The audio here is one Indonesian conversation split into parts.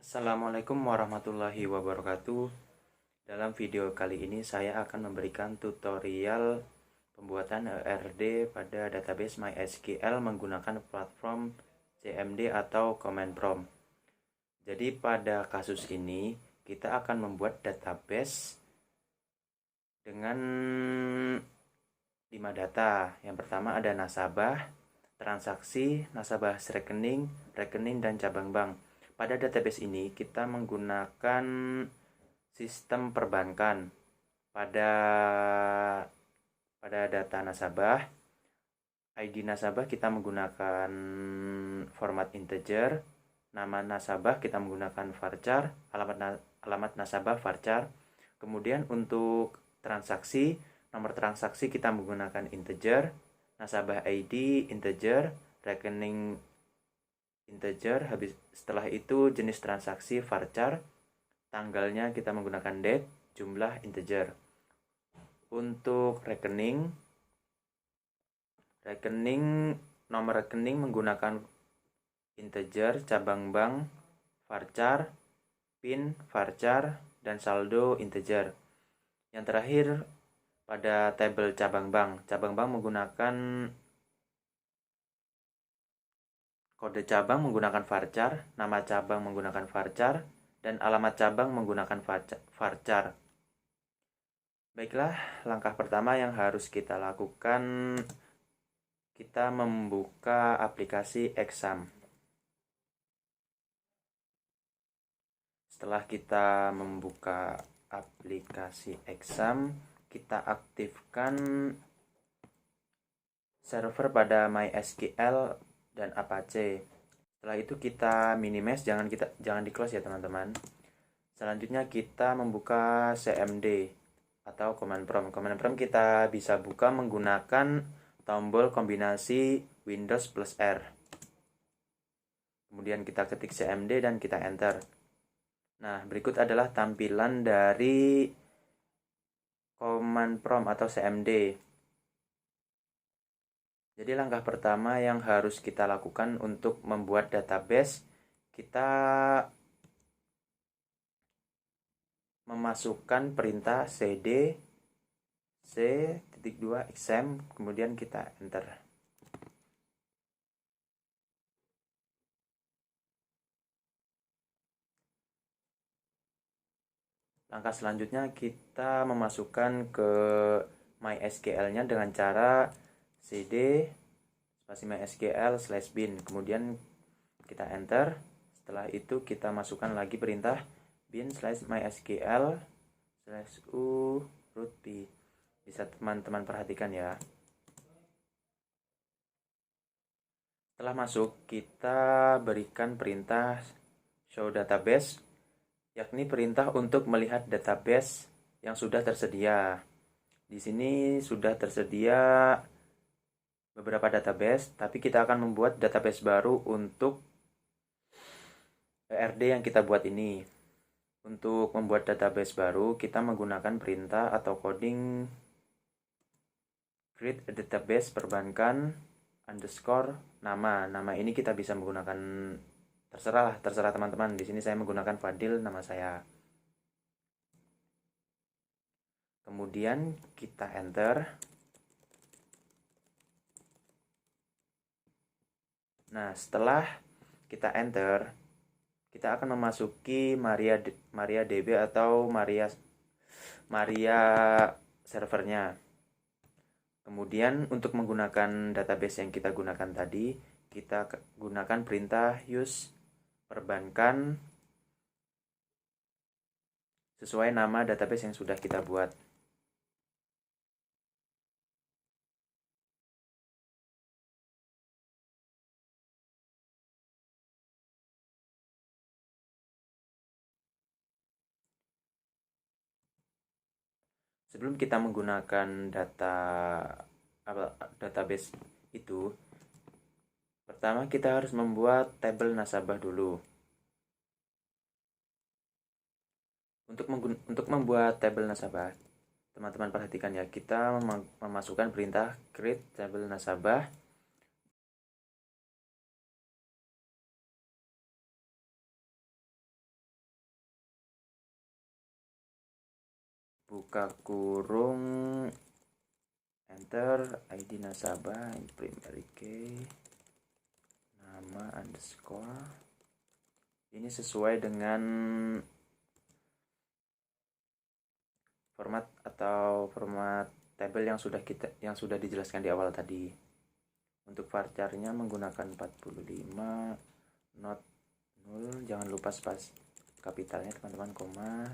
Assalamualaikum warahmatullahi wabarakatuh. Dalam video kali ini saya akan memberikan tutorial pembuatan ERD pada database MySQL menggunakan platform CMD atau Command Prompt. Jadi pada kasus ini kita akan membuat database dengan 5 data. Yang pertama ada nasabah, transaksi, nasabah rekening, dan cabang bank. Pada database ini kita menggunakan sistem perbankan. Pada data nasabah, ID nasabah kita menggunakan format integer, nama nasabah kita menggunakan varchar, alamat nasabah varchar. Kemudian untuk transaksi, nomor transaksi kita menggunakan integer, nasabah ID integer, rekening integer. Setelah itu jenis transaksi varchar, tanggalnya kita menggunakan date, jumlah integer. Untuk rekening nomor rekening menggunakan integer, cabang bank varchar, PIN varchar, dan saldo integer. Yang terakhir pada tabel cabang bank menggunakan kode cabang menggunakan varchar, nama cabang menggunakan varchar, dan alamat cabang menggunakan varchar. Baiklah, langkah pertama yang harus kita lakukan, kita membuka aplikasi Exam. Setelah kita membuka aplikasi Exam, kita aktifkan server pada MySQL dan Apache. Setelah itu kita minimize, jangan di close ya teman-teman. Selanjutnya kita membuka CMD atau Command Prompt. Command Prompt kita bisa buka menggunakan tombol kombinasi Windows plus R. Kemudian kita ketik CMD dan kita enter. Nah, berikut adalah tampilan dari Command Prompt atau CMD. Jadi langkah pertama yang harus kita lakukan untuk membuat database, kita memasukkan perintah cd c.2 exam, kemudian kita enter. Langkah selanjutnya kita memasukkan ke MySQL-nya dengan cara cd spasi mysql/bin, kemudian kita enter. Setelah itu kita masukkan lagi perintah bin/mysql/u root p. Bisa teman-teman perhatikan ya. Setelah masuk, kita berikan perintah show database, yakni perintah untuk melihat database yang sudah tersedia. Di sini sudah tersedia beberapa database, tapi kita akan membuat database baru untuk ERD yang kita buat ini. Untuk membuat database baru, kita menggunakan perintah atau coding create a database perbankan underscore nama. Nama ini kita bisa menggunakan terserah teman-teman. Di sini saya menggunakan Fadil, nama saya. Kemudian kita enter. Nah, setelah kita enter, kita akan memasuki MariaDB atau Maria servernya. Kemudian untuk menggunakan database yang kita gunakan tadi, kita gunakan perintah use perbankan sesuai nama database yang sudah kita buat. Sebelum kita menggunakan database itu, pertama kita harus membuat tabel nasabah dulu. Untuk membuat tabel nasabah, teman-teman perhatikan ya, kita memasukkan perintah create tabel nasabah. buka kurung, enter ID nasabah, primary key, nama underscore. Ini sesuai dengan format table yang sudah dijelaskan di awal tadi. Untuk varcharnya menggunakan 45, not 0, jangan lupa spasi kapitalnya teman-teman, koma.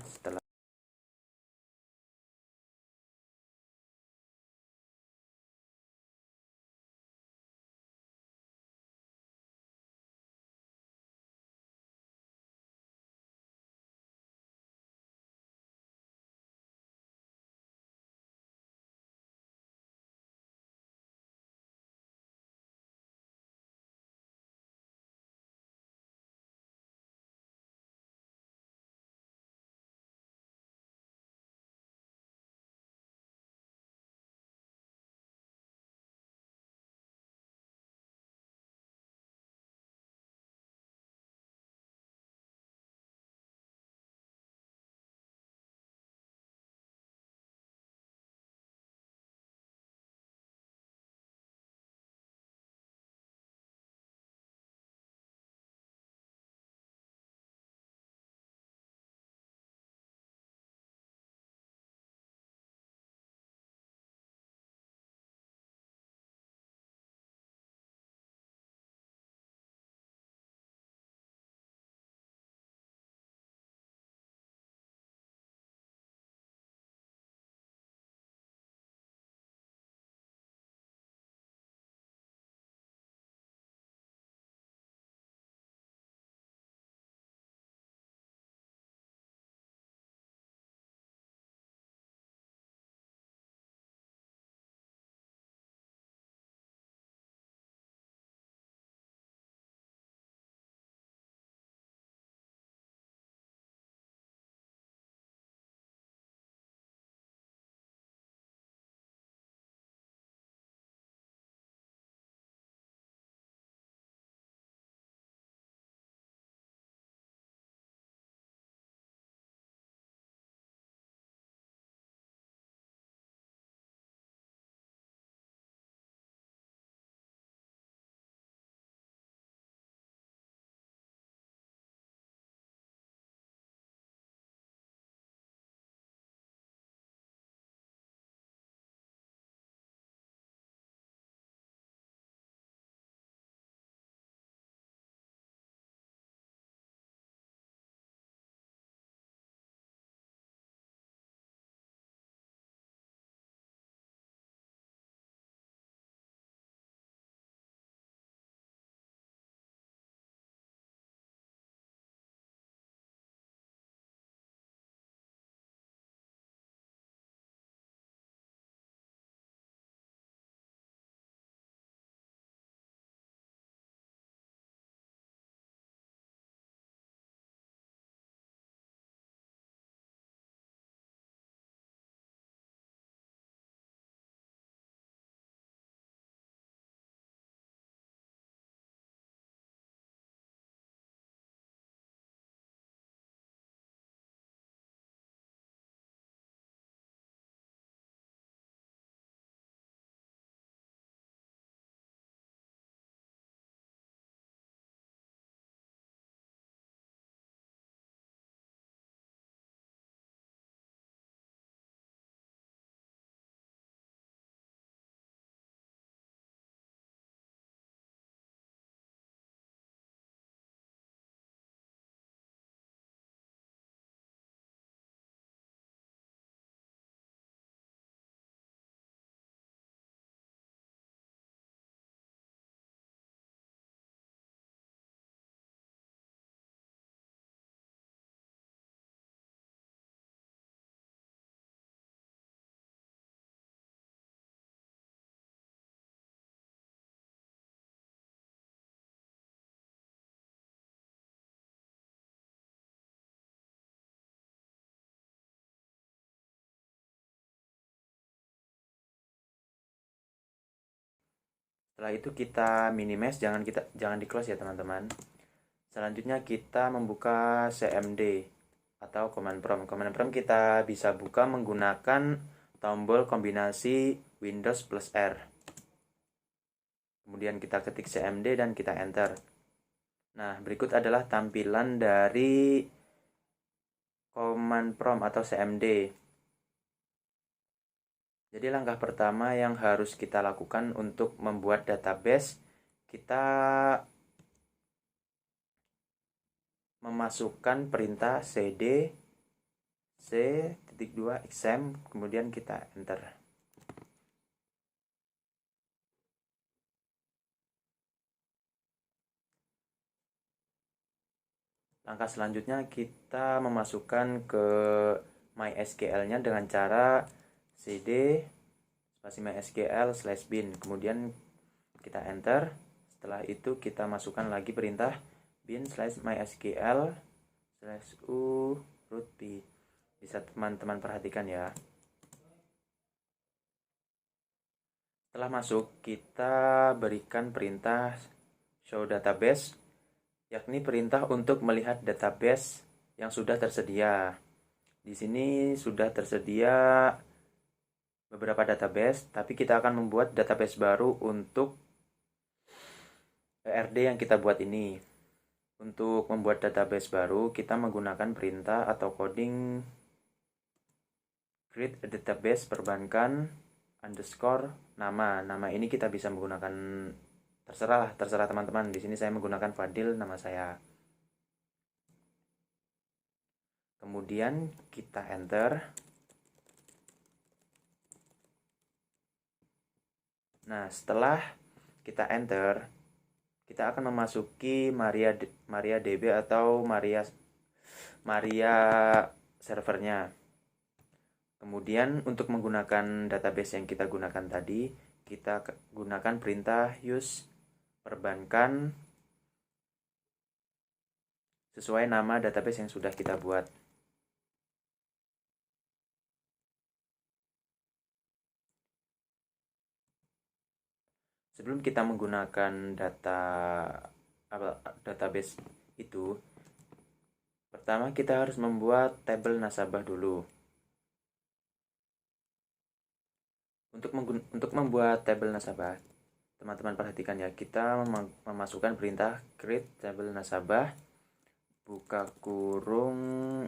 Setelah itu kita minimize, jangan di close ya teman-teman. Selanjutnya kita membuka CMD atau command prompt. Command prompt kita bisa buka menggunakan tombol kombinasi Windows plus R. Kemudian kita ketik cmd dan kita enter. Nah, berikut adalah tampilan dari command prompt atau cmd. Jadi langkah pertama yang harus kita lakukan untuk membuat database, kita memasukkan perintah cd c.2 exam, kemudian kita enter. Langkah selanjutnya kita memasukkan ke MySQL-nya dengan cara cd spasi mysql/bin, kemudian kita enter. Setelah itu kita masukkan lagi perintah bin/mysql/u root p. Bisa teman-teman perhatikan ya. Setelah masuk, kita berikan perintah show database, yakni perintah untuk melihat database yang sudah tersedia. Di sini sudah tersedia beberapa database, tapi kita akan membuat database baru untuk ERD yang kita buat ini. Untuk membuat database baru, kita menggunakan perintah atau coding create a database perbankan underscore nama. Nama ini kita bisa menggunakan terserah teman-teman. Di sini saya menggunakan Fadil, nama saya. Kemudian kita enter. Nah, setelah kita enter, kita akan memasuki MariaDB atau Maria servernya. Kemudian untuk menggunakan database yang kita gunakan tadi, kita gunakan perintah use perbankan sesuai nama database yang sudah kita buat. Sebelum kita menggunakan database itu, pertama kita harus membuat tabel nasabah dulu. Untuk membuat tabel nasabah, teman-teman perhatikan ya, kita memasukkan perintah create tabel nasabah, buka kurung,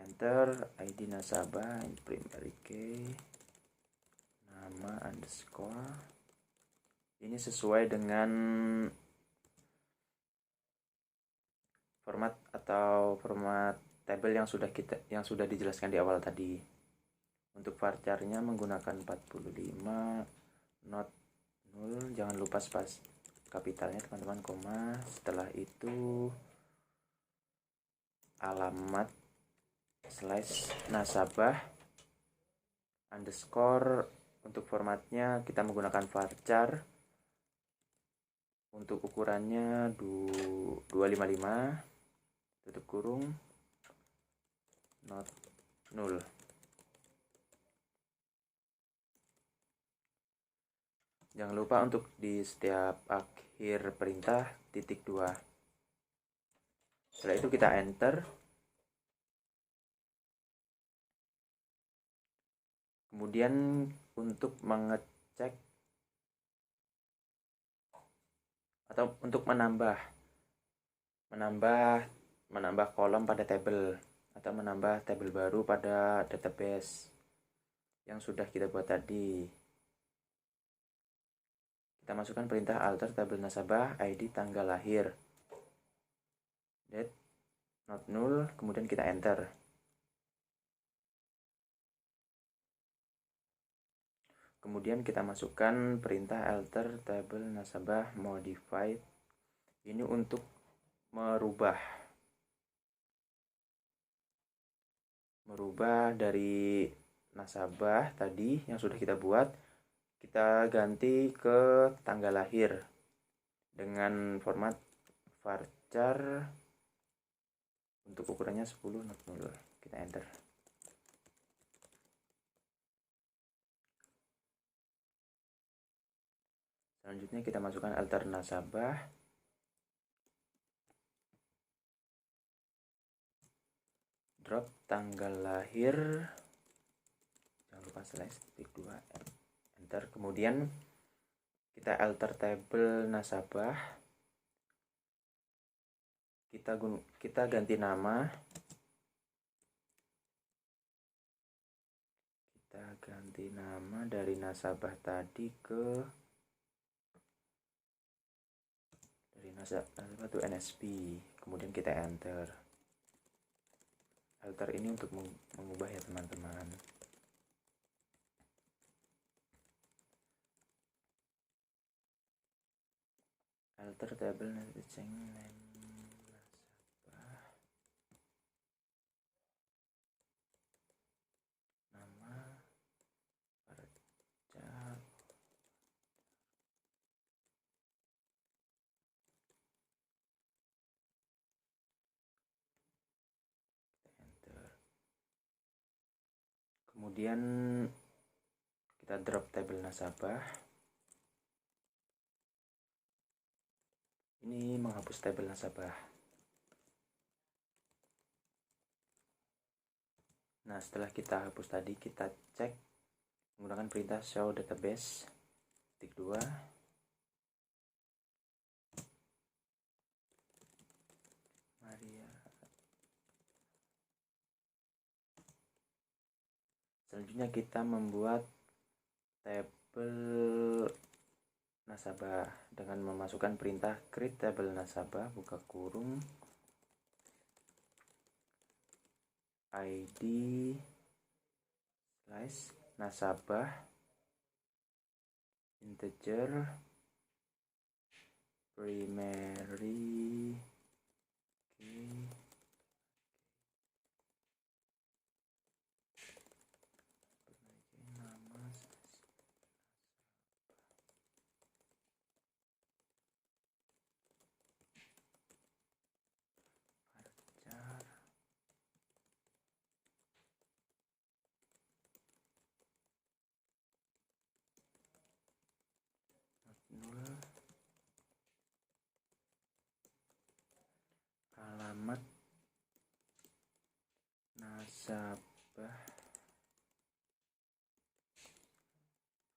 enter, ID nasabah, primary key, nama underscore. Ini sesuai dengan format tabel yang sudah dijelaskan di awal tadi. Untuk varchar-nya menggunakan 45, not 0, jangan lupa spasi kapitalnya teman-teman, koma. Setelah itu alamat /nasabah underscore. Untuk formatnya kita menggunakan varchar. Untuk ukurannya 255, tutup kurung, not 0. Jangan lupa untuk di setiap akhir perintah titik 2. Setelah itu kita enter. Kemudian untuk mengecek atau untuk menambah kolom pada tabel atau menambah tabel baru pada database yang sudah kita buat tadi. Kita masukkan perintah alter tabel nasabah, ID, tanggal lahir, date, not 0, kemudian kita enter. Kemudian kita masukkan perintah alter tabel nasabah modified. Ini untuk merubah dari nasabah tadi yang sudah kita buat, kita ganti ke tanggal lahir dengan format varchar. Untuk ukurannya 10, not 0. Kita enter. Selanjutnya kita masukkan alter nasabah. drop tanggal lahir, jangan lupa slash titik 2, enter. Kemudian kita alter tabel nasabah, kita ganti nama, dari nasabah tadi ke nasabah to NSB, kemudian kita enter. Alter ini untuk mengubah ya teman-teman. Alter table change name nasabah, nama Farjar, enter. Kemudian kita drop tabel nasabah. Ini menghapus tabel nasabah. Nah, setelah kita hapus tadi, kita cek menggunakan perintah show database titik 2. Maria. Selanjutnya kita membuat tabel nasabah dengan memasukkan perintah create tabel nasabah, buka kurung, ID slash nasabah integer primary key nama Farjar, nol, alamat nasabah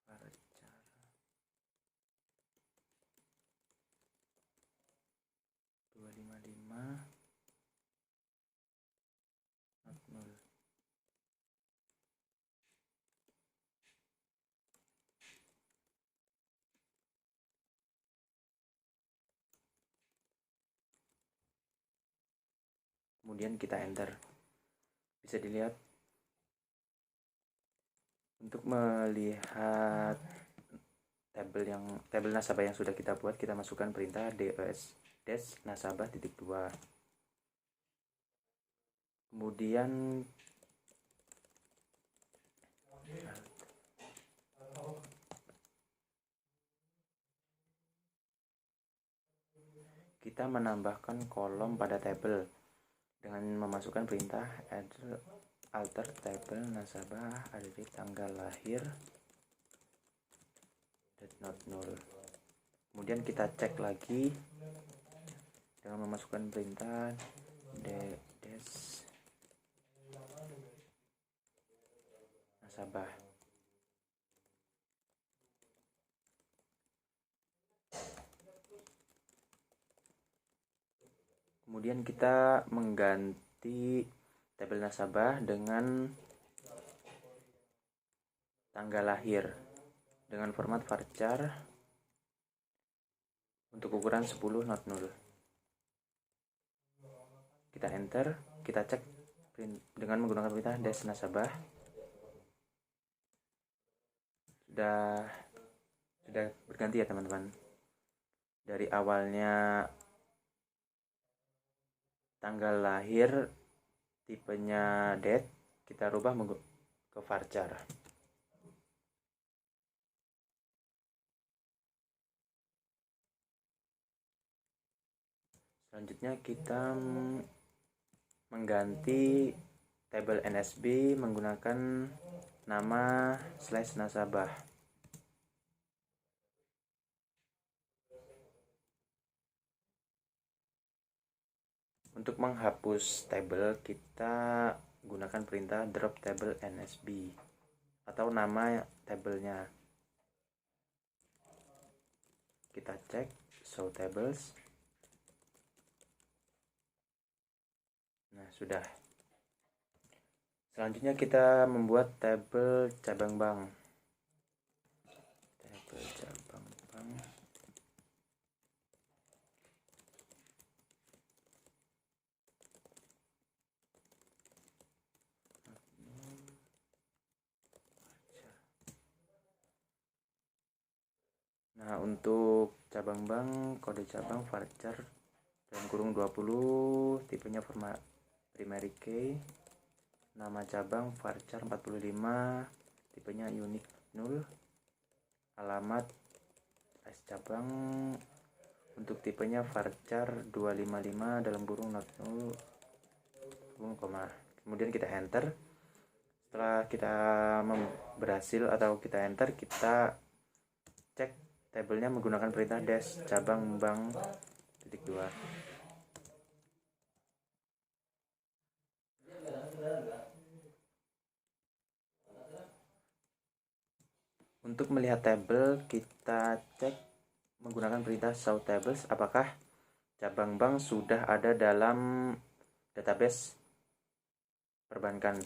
Farjar, 255 nol. Kemudian kita enter. Bisa dilihat, untuk melihat tabel nasabah yang sudah kita buat, kita masukkan perintah des nasabah titik 2. Kemudian kita menambahkan kolom pada tabel dengan memasukkan perintah alter tabel nasabah, ada di tanggal lahir not null. Kemudian kita cek lagi dengan memasukkan perintah des nasabah. Kemudian kita mengganti tabel nasabah dengan tanggal lahir dengan format varchar untuk ukuran 10 not null. Kita enter, kita cek dengan menggunakan perintah des nasabah. Sudah berganti ya teman-teman. Dari awalnya tanggal lahir tipenya date, kita rubah ke varchar. Selanjutnya kita mengganti tabel NSB menggunakan nama slash nasabah. Untuk menghapus tabel, kita gunakan perintah drop table nsb atau nama tabelnya. Kita cek show tables. Nah, sudah. Selanjutnya kita membuat tabel cabang bank. Tabel cabang bank. Nah, untuk cabang bank, kode cabang varchar dalam kurung 20, tipenya primary key, nama cabang varchar 45, tipenya unique 0, alamat cabang untuk tipenya varchar 255 dalam kurung not 0, kemudian kita enter. Setelah kita berhasil atau kita enter, kita cek tabelnya menggunakan perintah dash cabang bank titik 2. Untuk melihat tabel, kita cek menggunakan perintah show tables apakah cabang bank sudah ada dalam database perbankan.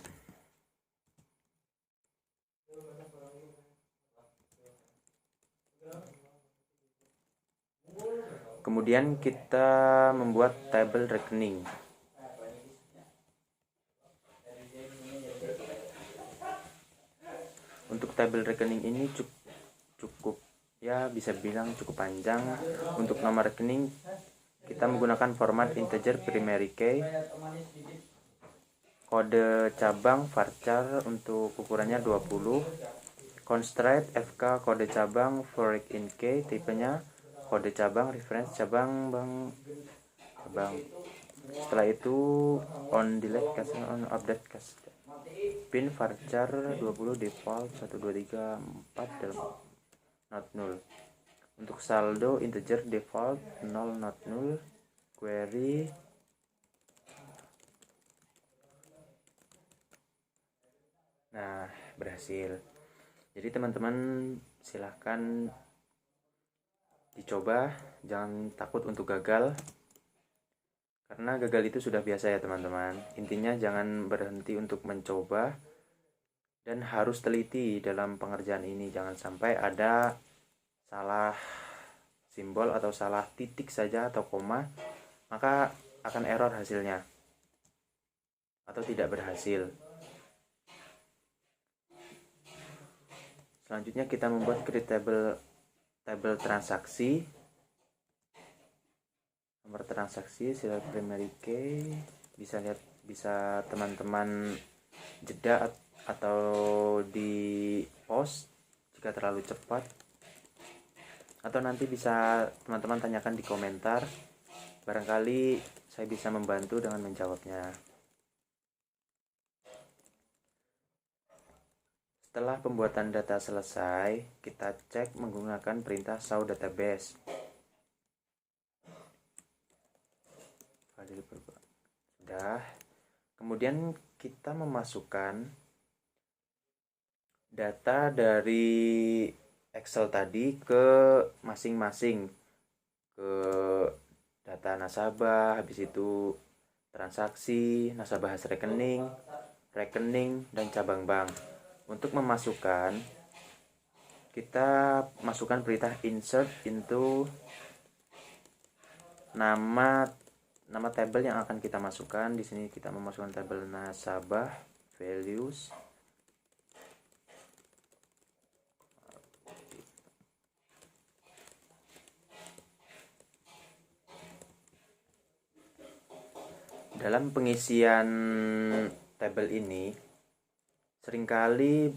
Kemudian kita membuat tabel rekening. Untuk tabel rekening ini cukup ya, bisa bilang cukup panjang. Untuk nomor rekening kita menggunakan format integer primary key. Kode cabang varchar untuk ukurannya 20. Constraint FK kode cabang foreign in key, tipenya kode cabang reference cabang bank. Setelah itu on delete kasih on update kasih pin varchar 20 default 1234 dalam not 0. Untuk saldo integer default 0 not 0. Query nah, berhasil. Jadi teman-teman silahkan dicoba, jangan takut untuk gagal, karena gagal itu sudah biasa ya teman-teman. Intinya jangan berhenti untuk mencoba dan harus teliti dalam pengerjaan ini. Jangan sampai ada salah simbol atau salah titik saja atau koma, maka akan error hasilnya atau tidak berhasil. Selanjutnya kita membuat create tabel transaksi. Nomor transaksi select primary key, bisa teman-teman jeda atau di pause jika terlalu cepat, atau nanti bisa teman-teman tanyakan di komentar, barangkali saya bisa membantu dengan menjawabnya. Setelah pembuatan data selesai, kita cek menggunakan perintah show database. Sudah. Kemudian kita memasukkan data dari Excel tadi ke masing-masing, ke data nasabah, habis itu transaksi, nasabah hasil rekening, dan cabang bank. Untuk memasukkan, kita masukkan perintah insert into nama tabel yang akan kita masukkan. Di sini kita memasukkan tabel nasabah values. Dalam pengisian tabel ini, seringkali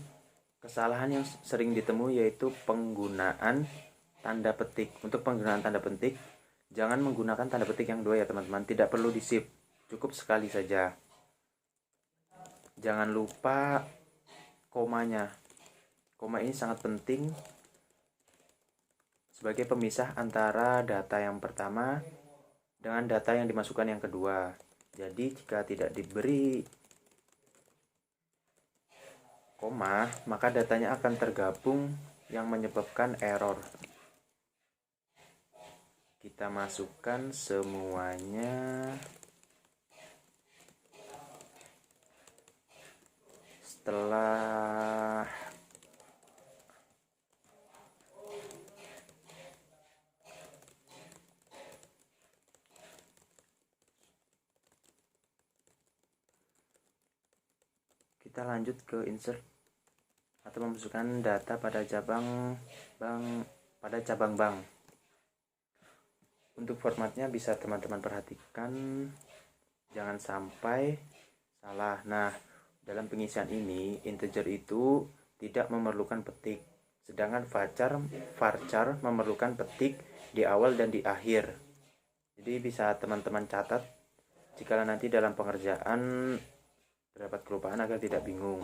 kesalahan yang sering ditemui yaitu penggunaan tanda petik. Untuk penggunaan tanda petik, jangan menggunakan tanda petik yang dua ya teman-teman, tidak perlu di shift, cukup sekali saja. Jangan lupa komanya. Koma ini sangat penting sebagai pemisah antara data yang pertama dengan data yang dimasukkan yang kedua. Jadi jika tidak diberi koma, maka datanya akan tergabung yang menyebabkan error. Kita masukkan semuanya. Setelah kita lanjut ke insert atau memasukkan data pada cabang bank. Untuk formatnya bisa teman-teman perhatikan, jangan sampai salah. Nah, dalam pengisian ini integer itu tidak memerlukan petik, sedangkan varchar memerlukan petik di awal dan di akhir. Jadi bisa teman-teman catat jika nanti dalam pengerjaan terdapat kelupaan agar tidak bingung.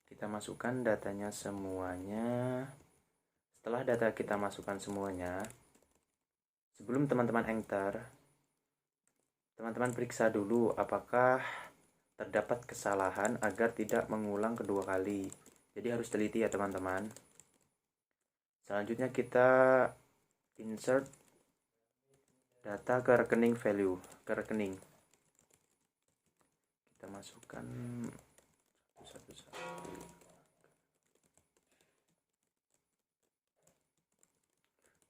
Kita masukkan datanya semuanya. Setelah data kita masukkan semuanya, sebelum teman-teman enter, teman-teman periksa dulu apakah terdapat kesalahan agar tidak mengulang kedua kali. Jadi harus teliti ya teman-teman. Selanjutnya kita insert data ke rekening value, ke rekening. Kita masukkan satu-satu.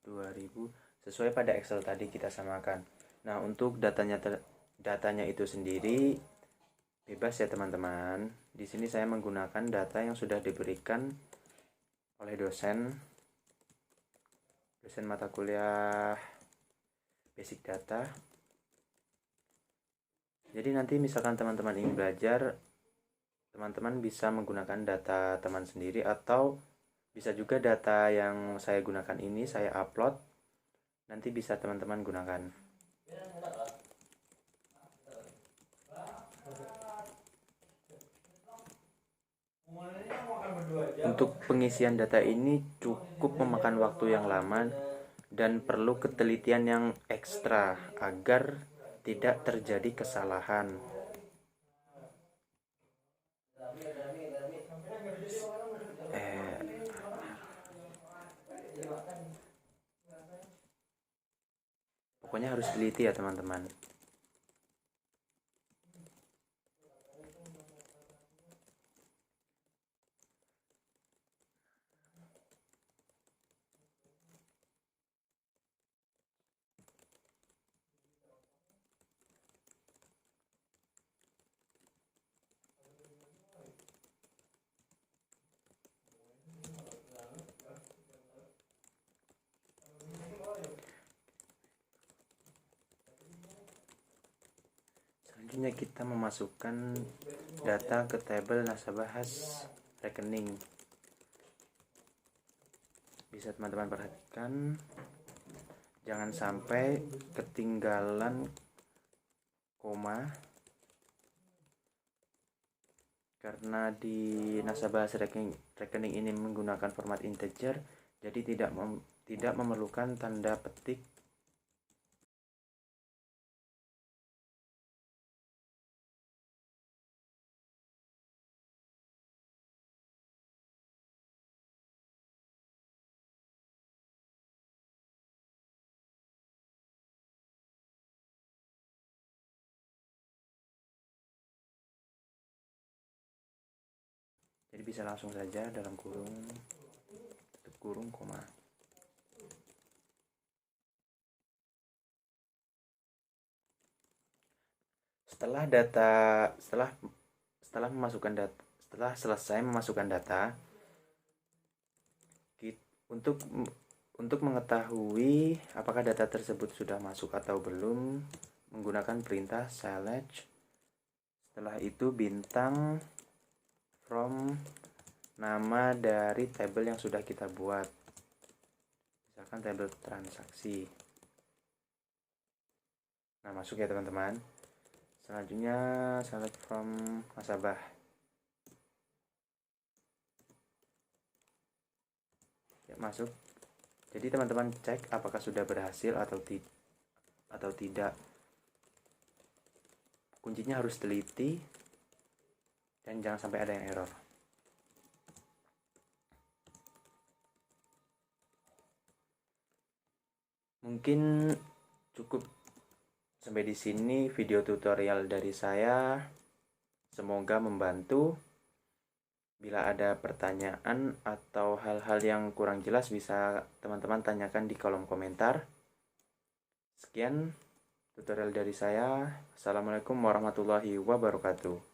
2000 sesuai pada Excel tadi kita samakan. Nah, untuk datanya itu sendiri bebas ya teman-teman. Di sini saya menggunakan data yang sudah diberikan oleh dosen mata kuliah basic data. Jadi nanti misalkan teman-teman ingin belajar, teman-teman bisa menggunakan data teman sendiri atau bisa juga data yang saya gunakan ini saya upload, nanti bisa teman-teman gunakan. Untuk pengisian data ini cukup memakan waktu yang lama dan perlu ketelitian yang ekstra agar tidak terjadi kesalahan. Pokoknya harus teliti ya teman-teman. Selanjutnya kita memasukkan data ke tabel nasabah khas rekening. Bisa teman-teman perhatikan, jangan sampai ketinggalan koma, karena di nasabah rekening ini menggunakan format integer, jadi tidak memerlukan tanda petik. Jadi bisa langsung saja dalam kurung, tutup kurung, koma. Setelah selesai memasukkan data, untuk mengetahui apakah data tersebut sudah masuk atau belum, menggunakan perintah select. Setelah itu bintang from nama dari tabel yang sudah kita buat, misalkan tabel transaksi. Nah, masuk ya teman-teman. Selanjutnya select from nasabah. Ya, masuk. Jadi teman-teman cek apakah sudah berhasil atau tidak. Kuncinya harus teliti dan jangan sampai ada yang error. Mungkin cukup sampai di sini video tutorial dari saya. Semoga membantu. Bila ada pertanyaan atau hal-hal yang kurang jelas bisa teman-teman tanyakan di kolom komentar. Sekian tutorial dari saya. Assalamualaikum warahmatullahi wabarakatuh.